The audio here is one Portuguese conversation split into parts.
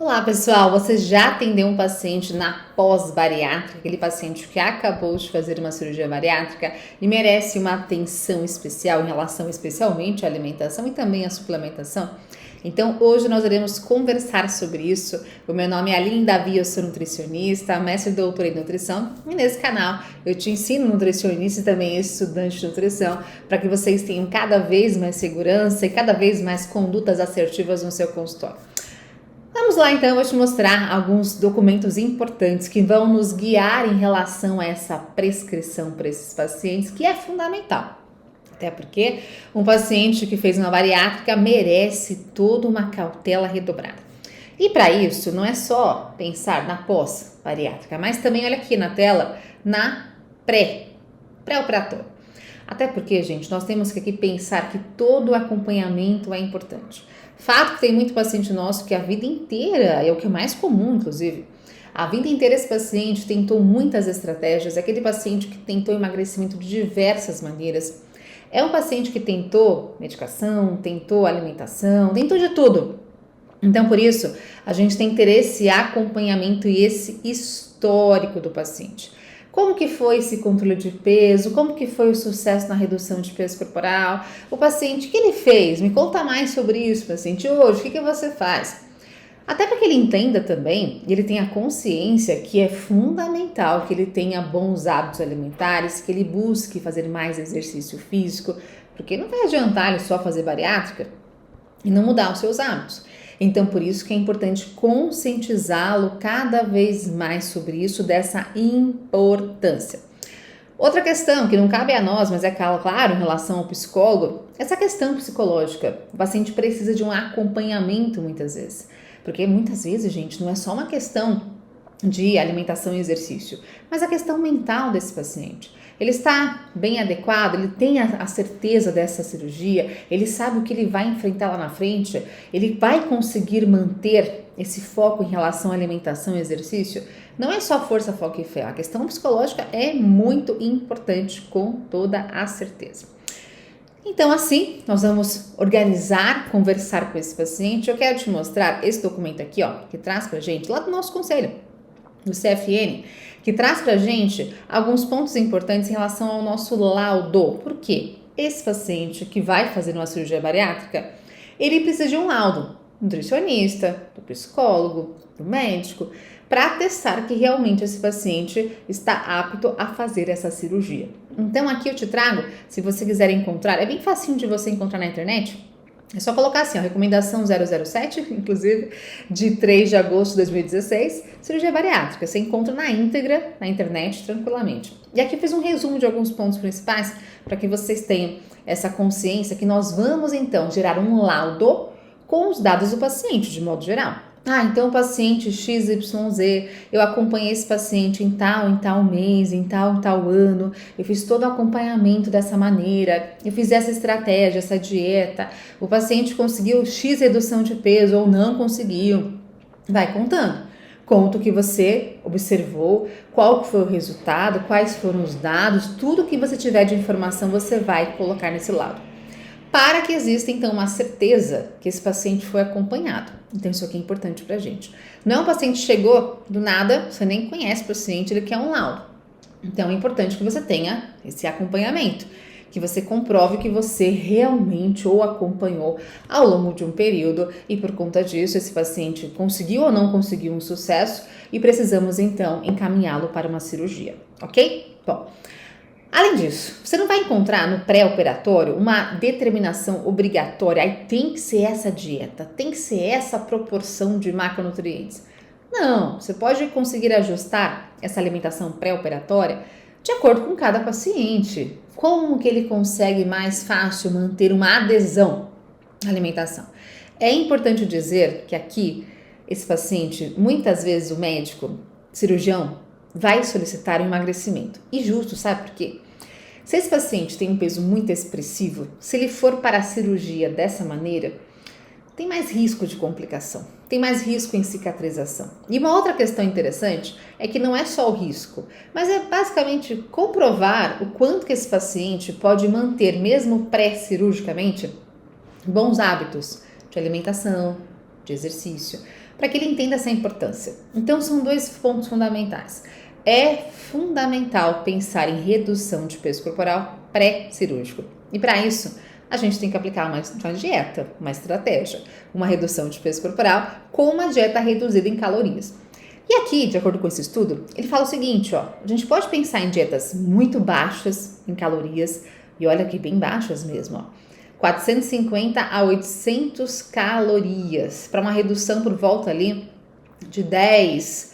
Olá pessoal, você já atendeu um paciente na pós-bariátrica, aquele paciente que acabou de fazer uma cirurgia bariátrica e merece uma atenção especial em relação especialmente à alimentação e também à suplementação? Então hoje nós iremos conversar sobre isso. O meu nome é Aline Davi, eu sou nutricionista, mestre e doutora em nutrição e nesse canal eu te ensino nutricionista e também estudante de nutrição para que vocês tenham cada vez mais segurança e cada vez mais condutas assertivas no seu consultório. Vamos lá então, eu vou te mostrar alguns documentos importantes que vão nos guiar em relação a essa prescrição para esses pacientes, que é fundamental. Até porque um paciente que fez uma bariátrica merece toda uma cautela redobrada. E para isso, não é só pensar na pós-bariátrica, mas também, olha aqui na tela, na pré-operatório. Até porque, gente, nós temos que aqui pensar que todo o acompanhamento é importante. Fato que tem muito paciente nosso que a vida inteira, é o que é mais comum, inclusive, a vida inteira esse paciente tentou muitas estratégias, é aquele paciente que tentou emagrecimento de diversas maneiras, é um paciente que tentou medicação, tentou alimentação, tentou de tudo. Então, por isso, a gente tem que ter esse acompanhamento e esse histórico do paciente. Como que foi esse controle de peso? Como que foi o sucesso na redução de peso corporal? O paciente, o que ele fez? Me conta mais sobre isso, paciente. Hoje, o que você faz? Até para que ele entenda também, e ele tenha consciência que é fundamental que ele tenha bons hábitos alimentares, que ele busque fazer mais exercício físico, porque não vai adiantar ele só fazer bariátrica e não mudar os seus hábitos. Então, por isso que é importante conscientizá-lo cada vez mais sobre isso, dessa importância. Outra questão que não cabe a nós, mas é claro, em relação ao psicólogo, essa questão psicológica. O paciente precisa de um acompanhamento muitas vezes. Porque muitas vezes, gente, não é só uma questão de alimentação e exercício, mas a questão mental desse paciente. Ele está bem adequado, ele tem a certeza dessa cirurgia, ele sabe o que ele vai enfrentar lá na frente, ele vai conseguir manter esse foco em relação à alimentação e exercício. Não é só força, foco e fé, a questão psicológica é muito importante, com toda a certeza. Então, assim, nós vamos organizar, conversar com esse paciente. Eu quero te mostrar esse documento aqui, ó, que traz pra gente, lá do nosso conselho, do CFN, que traz pra gente alguns pontos importantes em relação ao nosso laudo. Por quê? Esse paciente que vai fazer uma cirurgia bariátrica, ele precisa de um laudo do nutricionista, do psicólogo, do médico, para atestar que realmente esse paciente está apto a fazer essa cirurgia. Então aqui eu te trago, se você quiser encontrar, é bem facinho de você encontrar na internet. É só colocar assim, ó, recomendação 007, inclusive, de 3 de agosto de 2016, cirurgia bariátrica. Você encontra na íntegra, na internet, tranquilamente. E aqui eu fiz um resumo de alguns pontos principais para que vocês tenham essa consciência que nós vamos, então, gerar um laudo com os dados do paciente, de modo geral. Então o paciente XYZ, eu acompanhei esse paciente em tal mês, em tal ano, eu fiz todo o acompanhamento dessa maneira, eu fiz essa estratégia, essa dieta, o paciente conseguiu X redução de peso ou não conseguiu. Vai contando. Conta o que você observou, qual foi o resultado, quais foram os dados, tudo que você tiver de informação você vai colocar nesse laudo, para que exista então uma certeza que esse paciente foi acompanhado. Então isso aqui é importante pra gente. Não é um paciente que chegou do nada, você nem conhece o paciente, ele quer um laudo. Então é importante que você tenha esse acompanhamento, que você comprove que você realmente o acompanhou ao longo de um período e por conta disso esse paciente conseguiu ou não conseguiu um sucesso e precisamos então encaminhá-lo para uma cirurgia, ok? Bom, além disso, você não vai encontrar no pré-operatório uma determinação obrigatória, aí tem que ser essa dieta, tem que ser essa proporção de macronutrientes. Não, você pode conseguir ajustar essa alimentação pré-operatória de acordo com cada paciente. Como que ele consegue mais fácil manter uma adesão à alimentação? É importante dizer que aqui, esse paciente, muitas vezes o médico, cirurgião, vai solicitar um emagrecimento. E justo, sabe por quê? Se esse paciente tem um peso muito expressivo, se ele for para a cirurgia dessa maneira, tem mais risco de complicação, tem mais risco em cicatrização. E uma outra questão interessante é que não é só o risco, mas é basicamente comprovar o quanto que esse paciente pode manter, mesmo pré-cirurgicamente, bons hábitos de alimentação, de exercício. para que ele entenda essa importância. Então, são dois pontos fundamentais. É fundamental pensar em redução de peso corporal pré-cirúrgico. E para isso, a gente tem que aplicar uma dieta, uma estratégia, uma redução de peso corporal com uma dieta reduzida em calorias. E aqui, de acordo com esse estudo, ele fala o seguinte, a gente pode pensar em dietas muito baixas em calorias, e olha que bem baixas mesmo, 450 a 800 calorias, para uma redução por volta ali de 10%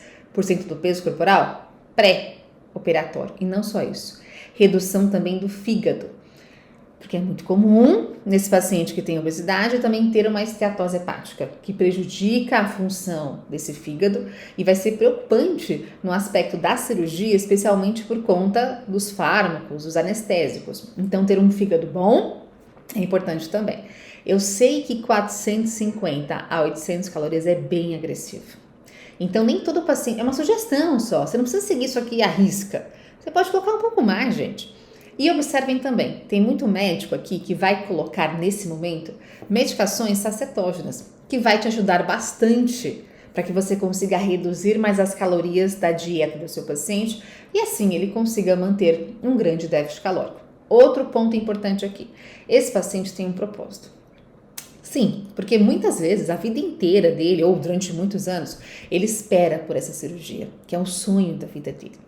do peso corporal pré-operatório. E não só isso, redução também do fígado. Porque é muito comum nesse paciente que tem obesidade também ter uma esteatose hepática, que prejudica a função desse fígado e vai ser preocupante no aspecto da cirurgia, especialmente por conta dos fármacos, dos anestésicos. Então, ter um fígado bom é importante também. Eu sei que 450 a 800 calorias é bem agressivo. Então, nem todo paciente... É uma sugestão só, você não precisa seguir isso aqui à risca. Você pode colocar um pouco mais, gente. E observem também, tem muito médico aqui que vai colocar nesse momento medicações sacetógenas, que vai te ajudar bastante para que você consiga reduzir mais as calorias da dieta do seu paciente e assim ele consiga manter um grande déficit calórico. Outro ponto importante aqui, esse paciente tem um propósito. Sim, porque muitas vezes a vida inteira dele, ou durante muitos anos, ele espera por essa cirurgia, que é um sonho da vida dele.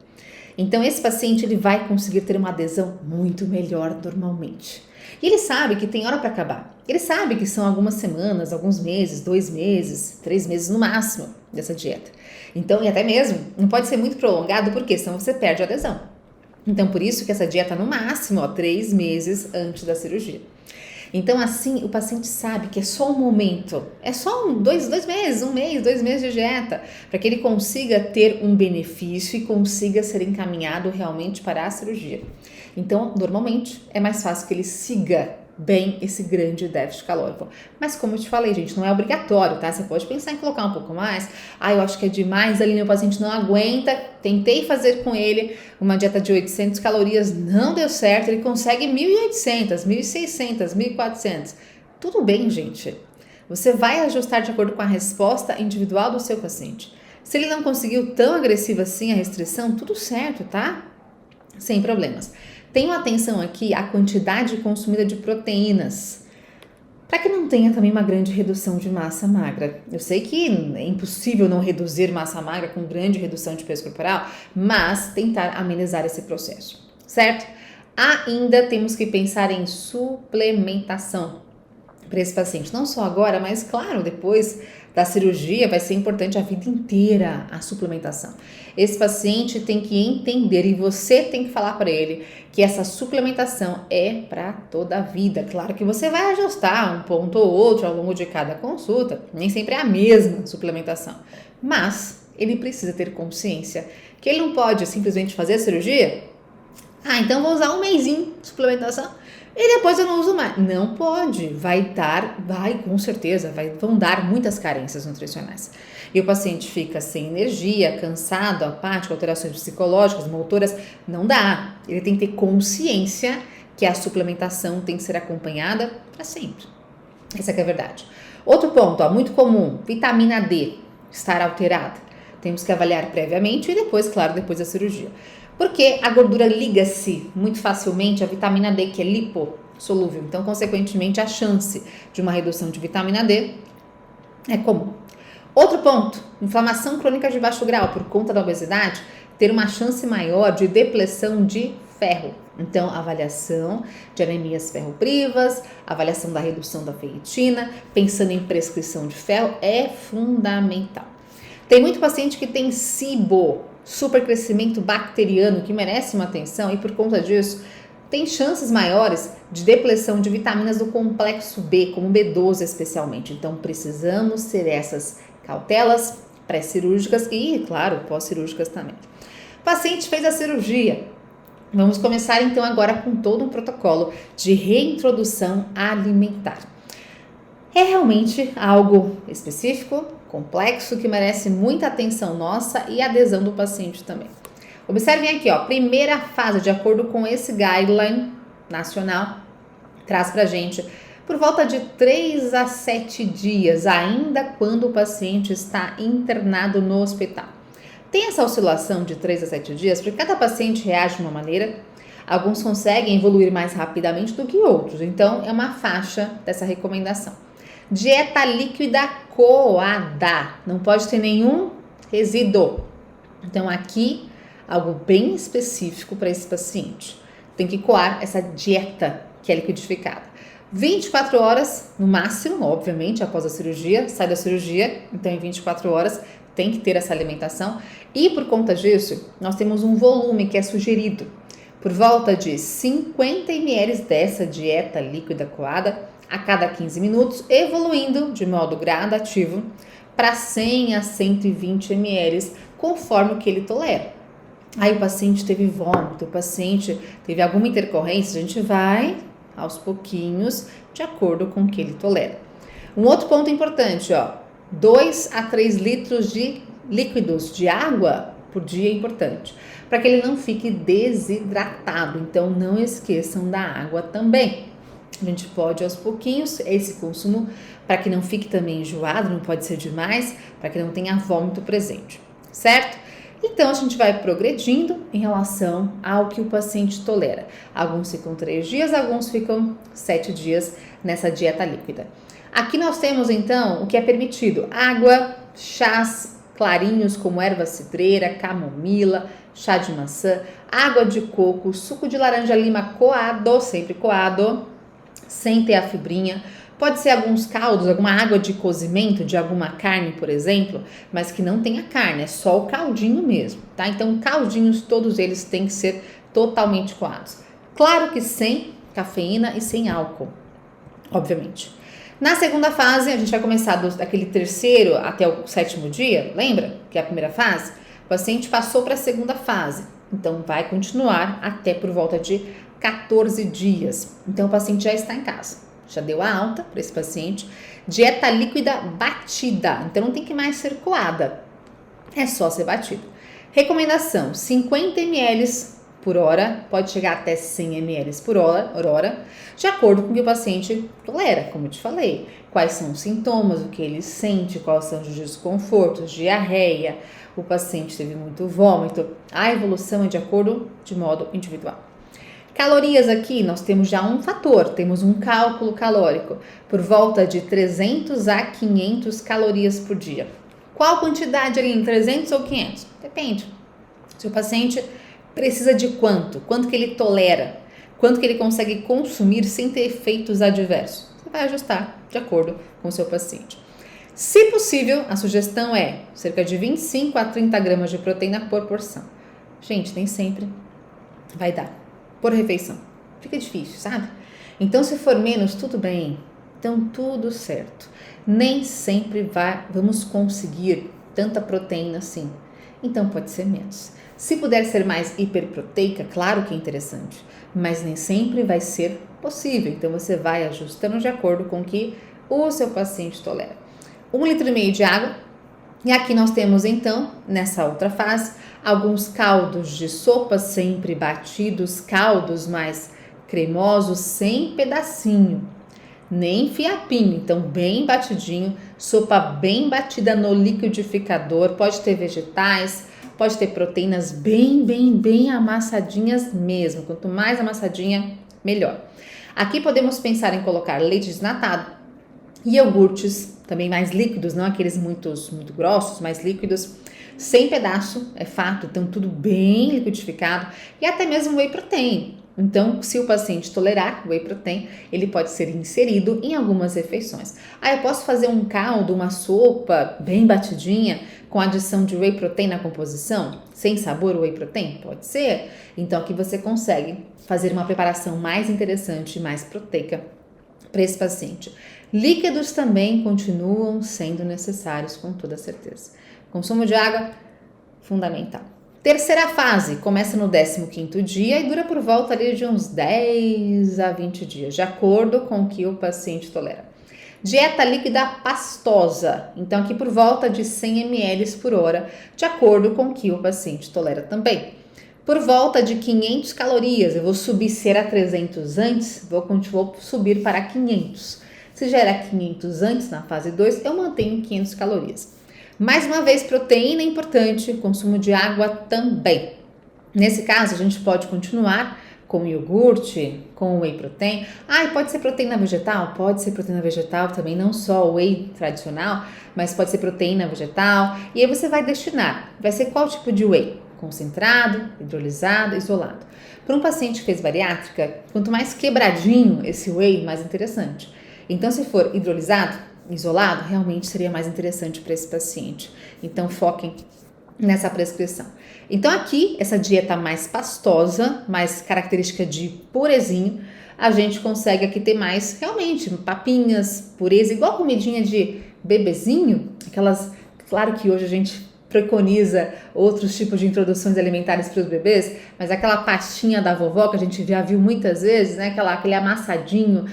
Então, esse paciente ele vai conseguir ter uma adesão muito melhor normalmente. E ele sabe que tem hora para acabar. Ele sabe que são algumas semanas, alguns meses, 2 meses, 3 meses no máximo dessa dieta. Então, e até mesmo, não pode ser muito prolongado, porque senão você perde a adesão. Então, por isso que essa dieta no máximo, 3 meses antes da cirurgia. Então, assim, o paciente sabe que é só um momento, é só 2 meses, 1 mês, 2 meses de dieta, para que ele consiga ter um benefício e consiga ser encaminhado realmente para a cirurgia. Então, normalmente, é mais fácil que ele siga bem esse grande déficit calórico. Mas como eu te falei, gente, não é obrigatório, tá? Você pode pensar em colocar um pouco mais. Eu acho que é demais, ali meu paciente não aguenta. Tentei fazer com ele uma dieta de 800 calorias, não deu certo. Ele consegue 1.800, 1.600, 1.400. Tudo bem, gente. Você vai ajustar de acordo com a resposta individual do seu paciente. Se ele não conseguiu tão agressiva assim a restrição, tudo certo, tá? Sem problemas. Tenham atenção aqui à quantidade consumida de proteínas, para que não tenha também uma grande redução de massa magra. Eu sei que é impossível não reduzir massa magra com grande redução de peso corporal, mas tentar amenizar esse processo, certo? Ainda temos que pensar em suplementação para esse paciente, não só agora, mas claro, depois da cirurgia vai ser importante a vida inteira a suplementação. Esse paciente tem que entender e você tem que falar para ele que essa suplementação é para toda a vida. Claro que você vai ajustar um ponto ou outro ao longo de cada consulta, nem sempre é a mesma suplementação, mas ele precisa ter consciência que ele não pode simplesmente fazer a cirurgia. Então vou usar um mesinho de suplementação e depois eu não uso mais. Não pode, com certeza, vão dar muitas carências nutricionais. E o paciente fica sem energia, cansado, apático, alterações psicológicas, motoras, não dá. Ele tem que ter consciência que a suplementação tem que ser acompanhada para sempre. Essa que é a verdade. Outro ponto, muito comum, vitamina D estar alterada. Temos que avaliar previamente e depois, claro, depois da cirurgia. Porque a gordura liga-se muito facilmente à vitamina D, que é lipossolúvel. Então, consequentemente, a chance de uma redução de vitamina D é comum. Outro ponto, inflamação crônica de baixo grau, por conta da obesidade, ter uma chance maior de depleção de ferro. Então, avaliação de anemias ferroprivas, avaliação da redução da ferritina, pensando em prescrição de ferro, é fundamental. Tem muito paciente que tem SIBO, supercrescimento bacteriano, que merece uma atenção e por conta disso tem chances maiores de depleção de vitaminas do complexo B, como B12 especialmente. Então precisamos ter essas cautelas pré-cirúrgicas e, claro, pós-cirúrgicas também. O paciente fez a cirurgia. Vamos começar então agora com todo um protocolo de reintrodução alimentar. É realmente algo específico, complexo, que merece muita atenção nossa e adesão do paciente também. Observem aqui, primeira fase, de acordo com esse guideline nacional, traz pra gente por volta de 3 a 7 dias, ainda quando o paciente está internado no hospital. Tem essa oscilação de 3 a 7 dias, porque cada paciente reage de uma maneira, alguns conseguem evoluir mais rapidamente do que outros, então é uma faixa dessa recomendação. Dieta líquida coada, não pode ter nenhum resíduo. Então aqui, algo bem específico para esse paciente. Tem que coar essa dieta que é liquidificada. 24 horas no máximo, obviamente, após a cirurgia, sai da cirurgia, então em 24 horas tem que ter essa alimentação. E por conta disso, nós temos um volume que é sugerido, por volta de 50 ml dessa dieta líquida coada a cada 15 minutos, evoluindo de modo gradativo para 100 a 120 ml, conforme o que ele tolera. Aí o paciente teve vômito, o paciente teve alguma intercorrência, a gente vai aos pouquinhos, de acordo com o que ele tolera. Um outro ponto importante, 2 a 3 litros de líquidos de água por dia é importante, para que ele não fique desidratado. Então não esqueçam da água também. A gente pode aos pouquinhos, esse consumo, para que não fique também enjoado, não pode ser demais, para que não tenha vômito presente, certo? Então, a gente vai progredindo em relação ao que o paciente tolera. Alguns ficam 3 dias, alguns ficam 7 dias nessa dieta líquida. Aqui nós temos, então, o que é permitido. Água, chás clarinhos como erva cidreira, camomila, chá de maçã, água de coco, suco de laranja-lima coado, sempre coado, sem ter a fibrinha. Pode ser alguns caldos, alguma água de cozimento de alguma carne, por exemplo, mas que não tenha carne, é só o caldinho mesmo, tá? Então, caldinhos, todos eles têm que ser totalmente coados. Claro que sem cafeína e sem álcool, obviamente. Na segunda fase, a gente vai começar daquele 3º até o 7º dia, lembra? Que é a primeira fase. O paciente passou para a segunda fase, então vai continuar até por volta de 14 dias. Então, o paciente já está em casa. Já deu a alta para esse paciente. Dieta líquida batida, então não tem que mais ser coada, é só ser batida. Recomendação: 50 ml por hora, pode chegar até 100 ml por hora, de acordo com o que o paciente tolera, como eu te falei. Quais são os sintomas, o que ele sente, quais são os desconfortos, diarreia, o paciente teve muito vômito, a evolução é de modo individual. Calorias aqui, nós temos já um fator, temos um cálculo calórico, por volta de 300 a 500 calorias por dia. Qual quantidade ali, 300 ou 500? Depende. Se o paciente precisa de quanto? Quanto que ele tolera? Quanto que ele consegue consumir sem ter efeitos adversos? Você vai ajustar de acordo com o seu paciente. Se possível, a sugestão é cerca de 25 a 30 gramas de proteína por porção. Gente, nem sempre vai dar por refeição. Fica difícil, sabe? Então, se for menos, tudo bem. Então, tudo certo. Nem sempre vamos conseguir tanta proteína assim. Então, pode ser menos. Se puder ser mais hiperproteica, claro que é interessante, mas nem sempre vai ser possível. Então, você vai ajustando de acordo com o que o seu paciente tolera. 1,5 litro de água. E aqui nós temos, então, nessa outra fase, alguns caldos de sopa sempre batidos, caldos mais cremosos, sem pedacinho, nem fiapinho, então bem batidinho, sopa bem batida no liquidificador, pode ter vegetais, pode ter proteínas bem amassadinhas mesmo, quanto mais amassadinha, melhor. Aqui podemos pensar em colocar leite desnatado, iogurtes, também mais líquidos, não aqueles muito grossos, mais líquidos, sem pedaço, é fato, então tudo bem liquidificado, e até mesmo whey protein. Então, se o paciente tolerar whey protein, ele pode ser inserido em algumas refeições. Eu posso fazer um caldo, uma sopa bem batidinha, com adição de whey protein na composição, sem sabor whey protein? Pode ser. Então, aqui você consegue fazer uma preparação mais interessante, mais proteica para esse paciente. Líquidos também continuam sendo necessários, com toda certeza. Consumo de água, fundamental. Terceira fase, começa no 15º dia e dura por volta ali de uns 10 a 20 dias, de acordo com o que o paciente tolera. Dieta líquida pastosa, então aqui por volta de 100 ml por hora, de acordo com o que o paciente tolera também. por volta de 500 calorias. Eu vou subir, se era 300 antes, vou subir para 500. Se já era 500 antes, na fase 2, eu mantenho 500 calorias. Mais uma vez, proteína é importante, consumo de água também. Nesse caso, a gente pode continuar com iogurte, com whey protein. E pode ser proteína vegetal? Pode ser proteína vegetal também, não só o whey tradicional, mas pode ser proteína vegetal. E aí você vai destinar, vai ser qual tipo de whey? Concentrado, hidrolisado, isolado. Para um paciente que fez bariátrica, quanto mais quebradinho esse whey, mais interessante. Então, se for hidrolisado, isolado, realmente seria mais interessante para esse paciente. Então, foquem nessa prescrição. Então, aqui, essa dieta mais pastosa, mais característica de purezinho, a gente consegue aqui ter mais, realmente, papinhas, pureza, igual comidinha de bebezinho, aquelas, claro que hoje a gente preconiza outros tipos de introduções alimentares para os bebês, mas aquela pastinha da vovó que a gente já viu muitas vezes, né? Aquele amassadinho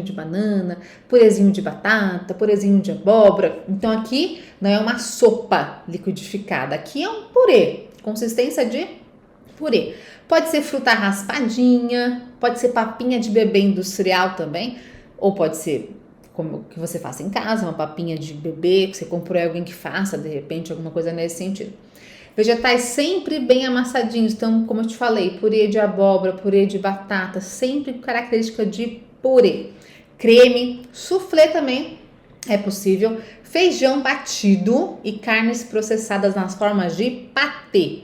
de banana, purezinho de batata, purezinho de abóbora. Então aqui não é uma sopa liquidificada, aqui é um purê, consistência de purê. Pode ser fruta raspadinha, pode ser papinha de bebê industrial também, ou pode ser como que você faça em casa, uma papinha de bebê, que você comprou alguém que faça, de repente, alguma coisa nesse sentido. Vegetais sempre bem amassadinhos, então, como eu te falei, purê de abóbora, purê de batata, sempre com característica de purê. Creme, soufflé também é possível, feijão batido e carnes processadas nas formas de patê.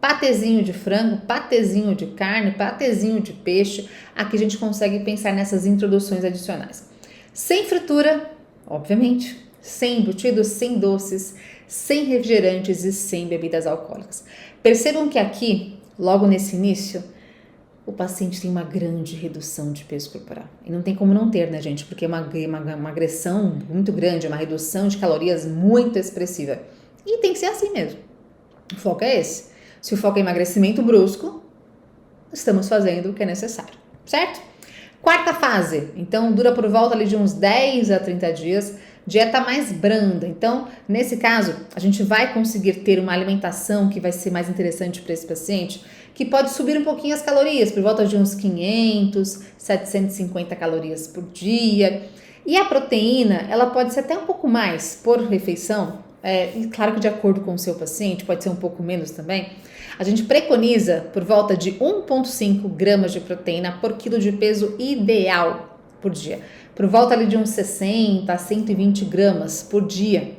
Patezinho de frango, patezinho de carne, patezinho de peixe. Aqui a gente consegue pensar nessas introduções adicionais. Sem fritura, obviamente, sem embutidos, sem doces, sem refrigerantes e sem bebidas alcoólicas. Percebam que aqui, logo nesse início, o paciente tem uma grande redução de peso corporal. E não tem como não ter, né, gente? Porque é uma agressão muito grande, é uma redução de calorias muito expressiva. E tem que ser assim mesmo. O foco é esse. Se o foco é emagrecimento brusco, estamos fazendo o que é necessário, certo? Quarta fase, então dura por volta ali de uns 10 a 30 dias, dieta mais branda. Então, nesse caso, a gente vai conseguir ter uma alimentação que vai ser mais interessante para esse paciente, que pode subir um pouquinho as calorias, por volta de uns 500, 750 calorias por dia. E a proteína, ela pode ser até um pouco mais por refeição, e claro que de acordo com o seu paciente, pode ser um pouco menos também. A gente preconiza por volta de 1,5 gramas de proteína por quilo de peso ideal por dia. Por volta ali de uns 60 a 120 gramas por dia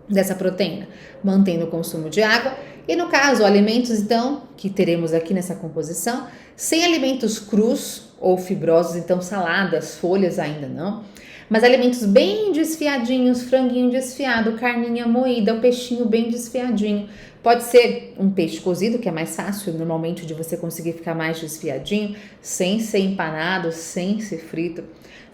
dessa proteína, mantendo o consumo de água. E no caso, alimentos então, que teremos aqui nessa composição, sem alimentos crus ou fibrosos, então saladas, folhas ainda não, mas alimentos bem desfiadinhos, franguinho desfiado, carninha moída, o peixinho bem desfiadinho. Pode ser um peixe cozido, que é mais fácil normalmente de você conseguir ficar mais desfiadinho, sem ser empanado, sem ser frito.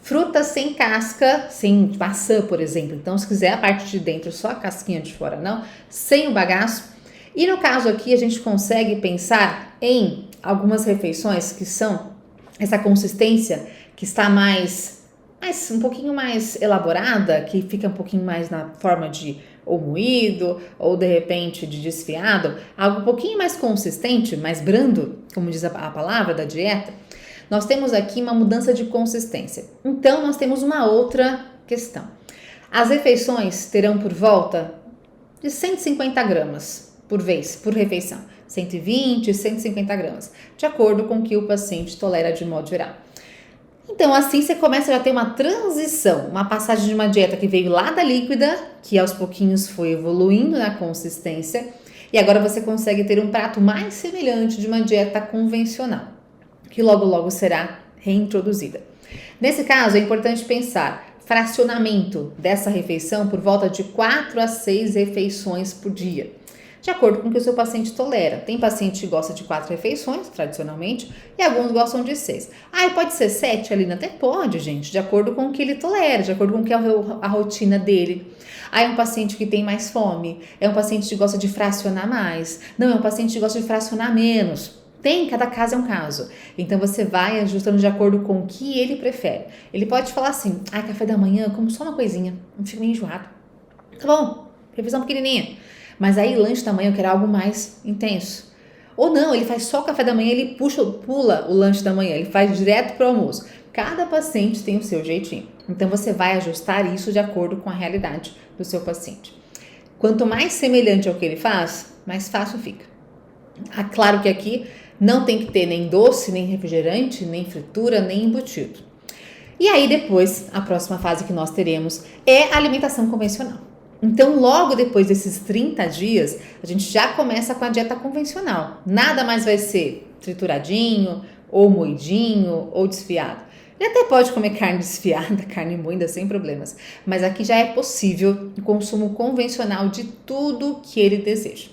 Frutas sem casca, sem maçã, por exemplo. Então, se quiser a parte de dentro, só a casquinha de fora não, sem o bagaço. E no caso aqui, a gente consegue pensar em algumas refeições que são essa consistência que está um pouquinho mais elaborada, que fica um pouquinho mais na forma de ou moído, ou de repente de desfiado, algo um pouquinho mais consistente, mais brando, como diz a palavra da dieta, nós temos aqui uma mudança de consistência. Então, nós temos uma outra questão. As refeições terão por volta de 150 gramas por vez, por refeição. 120, 150 gramas, de acordo com o que o paciente tolera de modo geral. Então, assim você começa a ter uma transição, uma passagem de uma dieta que veio lá da líquida, que aos pouquinhos foi evoluindo na consistência, e agora você consegue ter um prato mais semelhante de uma dieta convencional, que logo logo será reintroduzida. Nesse caso, é importante pensar fracionamento dessa refeição por volta de 4 a 6 refeições por dia, de acordo com o que o seu paciente tolera. Tem paciente que gosta de 4 refeições, tradicionalmente, e alguns gostam de 6. Pode ser 7, Alina? Até pode, gente, de acordo com o que ele tolera, de acordo com o que é a rotina dele. É um paciente que tem mais fome, é um paciente que gosta de fracionar mais, não, é um paciente que gosta de fracionar menos. Cada caso é um caso. Então, você vai ajustando de acordo com o que ele prefere. Ele pode falar assim, café da manhã, como só uma coisinha, não fico meio enjoado. Tá bom, refeição pequenininha. Mas aí, lanche da manhã, eu quero algo mais intenso. Ou não, ele faz só o café da manhã, ele pula o lanche da manhã, ele faz direto para o almoço. Cada paciente tem o seu jeitinho. Então, você vai ajustar isso de acordo com a realidade do seu paciente. Quanto mais semelhante ao que ele faz, mais fácil fica. Claro que aqui não tem que ter nem doce, nem refrigerante, nem fritura, nem embutido. E aí depois, a próxima fase que nós teremos é a alimentação convencional. Então, logo depois desses 30 dias, a gente já começa com a dieta convencional. Nada mais vai ser trituradinho, ou moidinho, ou desfiado. Ele até pode comer carne desfiada, carne moída, sem problemas. Mas aqui já é possível o consumo convencional de tudo que ele deseja.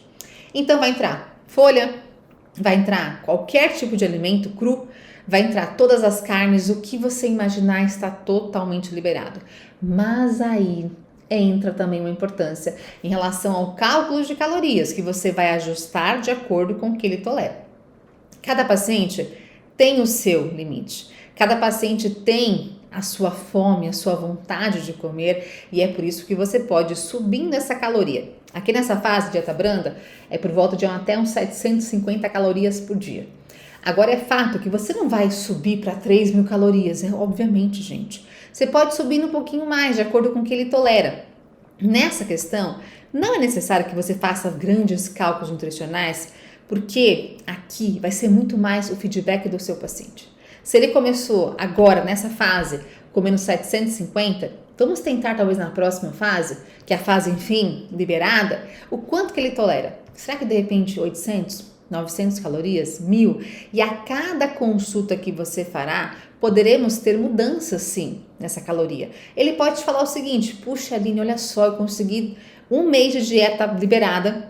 Então, vai entrar folha, vai entrar qualquer tipo de alimento cru, vai entrar todas as carnes, o que você imaginar está totalmente liberado. Mas aí entra também uma importância em relação ao cálculo de calorias, que você vai ajustar de acordo com o que ele tolera. Cada paciente tem o seu limite. Cada paciente tem a sua fome, a sua vontade de comer, e é por isso que você pode ir subindo essa caloria. Aqui nessa fase de dieta branda, é por volta de até uns 750 calorias por dia. Agora é fato que você não vai subir para 3.000 calorias, obviamente, gente. Você pode subir um pouquinho mais, de acordo com o que ele tolera. Nessa questão, não é necessário que você faça grandes cálculos nutricionais, porque aqui vai ser muito mais o feedback do seu paciente. Se ele começou agora, nessa fase, comendo 750, vamos tentar talvez na próxima fase, que é a fase, enfim, liberada, o quanto que ele tolera. Será que de repente 800, 900 calorias, 1.000? E a cada consulta que você fará, poderemos ter mudanças sim nessa caloria. Ele pode te falar o seguinte: puxa, Aline, olha só, eu consegui um mês de dieta liberada,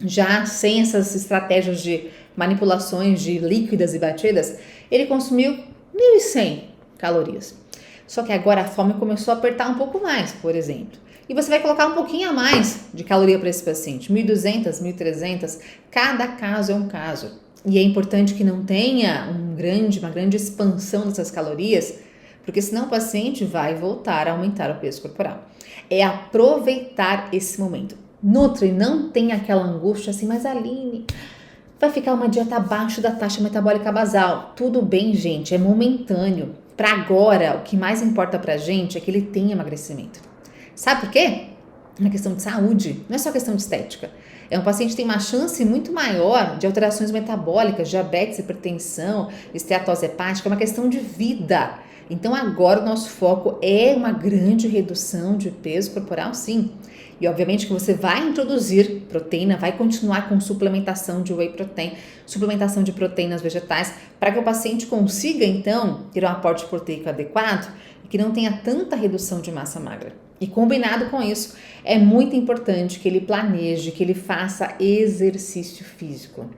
já sem essas estratégias de manipulações de líquidas e batidas, ele consumiu 1.100 calorias. Só que agora a fome começou a apertar um pouco mais, por exemplo. E você vai colocar um pouquinho a mais de caloria para esse paciente, 1.200, 1.300, cada caso é um caso. E é importante que não tenha uma grande expansão dessas calorias, porque senão o paciente vai voltar a aumentar o peso corporal. É aproveitar esse momento. Nutri, não tem aquela angústia assim, mas Aline, vai ficar uma dieta abaixo da taxa metabólica basal. Tudo bem, gente, é momentâneo. Para agora, o que mais importa pra gente é que ele tenha emagrecimento. Sabe por quê? É uma questão de saúde, não é só questão de estética. É um paciente que tem uma chance muito maior de alterações metabólicas, diabetes, hipertensão, esteatose hepática, é uma questão de vida. Então agora o nosso foco é uma grande redução de peso corporal, sim. E obviamente que você vai introduzir proteína, vai continuar com suplementação de whey protein, suplementação de proteínas vegetais, para que o paciente consiga então ter um aporte proteico adequado e que não tenha tanta redução de massa magra. E combinado com isso, é muito importante que ele planeje, que ele faça exercício físico.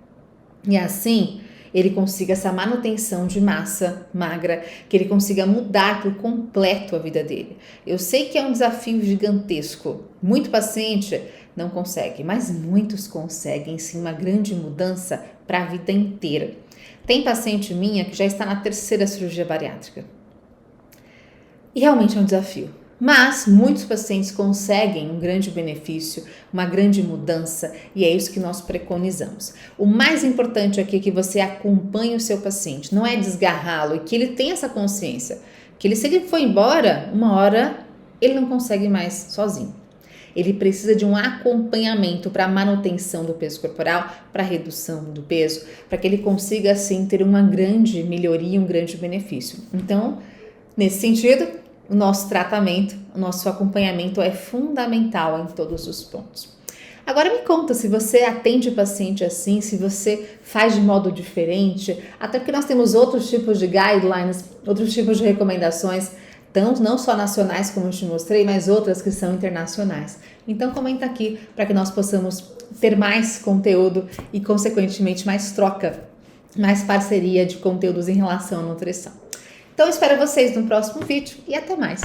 E assim, ele consiga essa manutenção de massa magra, que ele consiga mudar por completo a vida dele. Eu sei que é um desafio gigantesco. Muito paciente não consegue, mas muitos conseguem sim uma grande mudança para a vida inteira. Tem paciente minha que já está na 3ª cirurgia bariátrica. E realmente é um desafio. Mas muitos pacientes conseguem um grande benefício, uma grande mudança, e é isso que nós preconizamos. O mais importante aqui é que você acompanhe o seu paciente, não é desgarrá-lo, e que ele tenha essa consciência, que se ele for embora, uma hora ele não consegue mais sozinho. Ele precisa de um acompanhamento para a manutenção do peso corporal, para a redução do peso, para que ele consiga assim ter uma grande melhoria, um grande benefício. Então, nesse sentido, o nosso tratamento, o nosso acompanhamento é fundamental em todos os pontos. Agora me conta se você atende o paciente assim, se você faz de modo diferente, até porque nós temos outros tipos de guidelines, outros tipos de recomendações, não só nacionais como eu te mostrei, mas outras que são internacionais. Então comenta aqui para que nós possamos ter mais conteúdo e consequentemente mais troca, mais parceria de conteúdos em relação à nutrição. Então, espero vocês no próximo vídeo e até mais!